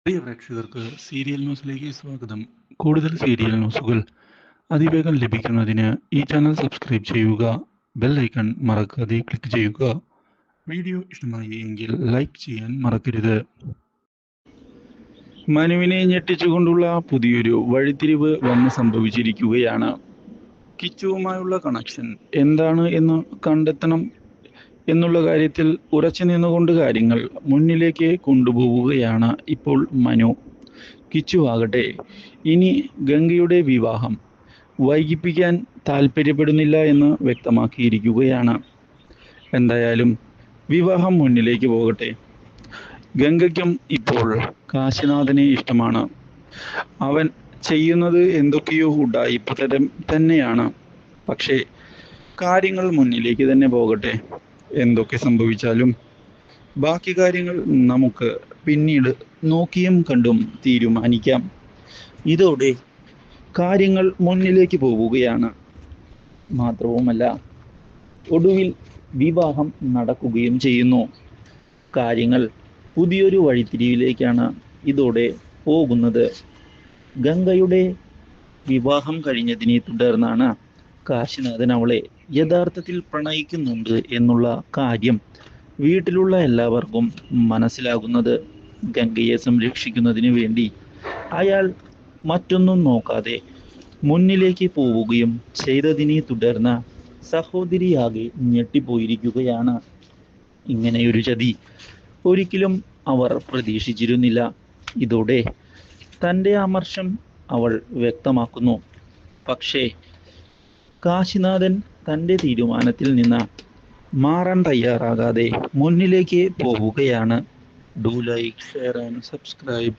പ്രിയ പ്രേക്ഷകർക്ക് സീരിയൽ ന്യൂസിലേക്ക് സ്വാഗതം. കൂടുതൽ സീരിയൽ ന്യൂസുകൾ അതിവേഗം ലഭിക്കുന്നതിന് ഈ ചാനൽ സബ്സ്ക്രൈബ് ചെയ്യുക. ബെൽ ഐക്കൺ മറക്കാതെ ക്ലിക്ക് ചെയ്യുക. വീഡിയോ ഇഷ്ടമായി എങ്കിൽ ലൈക്ക് ചെയ്യാൻ മറക്കരുത്. മനുവിനെ ഞെട്ടിച്ചുകൊണ്ടുള്ള പുതിയൊരു വഴിത്തിരിവ് വന്ന് സംഭവിച്ചിരിക്കുകയാണ്. കിച്ചുവുമായുള്ള കണക്ഷൻ എന്താണ് എന്ന് കണ്ടെത്തണം എന്നുള്ള കാര്യത്തിൽ ഉറച്ചു നിന്നുകൊണ്ട് കാര്യങ്ങൾ മുന്നിലേക്ക് കൊണ്ടുപോവുകയാണ് ഇപ്പോൾ മനു. കിച്ചു ആകട്ടെ ഇനി ഗംഗയുടെ വിവാഹം വൈകിപ്പിക്കാൻ താല്പര്യപ്പെടുന്നില്ല എന്ന് വ്യക്തമാക്കിയിരിക്കുകയാണ്. എന്തായാലും വിവാഹം മുന്നിലേക്ക് പോകട്ടെ. ഗംഗയ്ക്കും ഇപ്പോൾ കാശിനാഥനെ ഇഷ്ടമാണ്. അവൻ ചെയ്യുന്നത് എന്തൊക്കെയോ ഉഡായിപ്പ് തന്നെയാണ്. പക്ഷേ കാര്യങ്ങൾ മുന്നിലേക്ക് തന്നെ പോകട്ടെ. എന്തൊക്കെ സംഭവിച്ചാലും ബാക്കി കാര്യങ്ങൾ നമുക്ക് പിന്നീട് നോക്കിയും കണ്ടും തീരുമാനിക്കാം. ഇതോടെ കാര്യങ്ങൾ മുന്നിലേക്ക് പോവുകയാണ്. മാത്രവുമല്ല ഒടുവിൽ വിവാഹം നടക്കുകയും ചെയ്യുന്നു. കാര്യങ്ങൾ പുതിയൊരു വഴിത്തിരിവിലേക്കാണ് ഇതോടെ പോകുന്നത്. ഗംഗയുടെ വിവാഹം കഴിഞ്ഞതിനെ തുടർന്നാണ് കാശിനാഥൻ അവളെ യഥാർത്ഥത്തിൽ പ്രണയിക്കുന്നുണ്ട് എന്നുള്ള കാര്യം വീട്ടിലുള്ള എല്ലാവർക്കും മനസ്സിലാകുന്നത്. ഗംഗയെ സംരക്ഷിക്കുന്നതിന് വേണ്ടി അയാൾ മറ്റൊന്നും നോക്കാതെ മുന്നിലേക്ക് പോവുകയും ചെയ്തതിനെ തുടർന്ന് സഹോദരിയാകെ ഞെട്ടിപ്പോയിരിക്കുകയാണ്. ഇങ്ങനെയൊരു ചതി ഒരിക്കലും അവർ പ്രതീക്ഷിച്ചിരുന്നില്ല. ഇതോടെ തൻ്റെ അമർഷം അവൾ വ്യക്തമാക്കുന്നു. പക്ഷേ കാശിനാഥൻ തൻ്റെ തീരുമാനത്തിൽ നിന്ന് മാറാൻ തയ്യാറാകാതെ മുന്നിലേക്ക് പോവുകയാണ്. Do like, share and subscribe.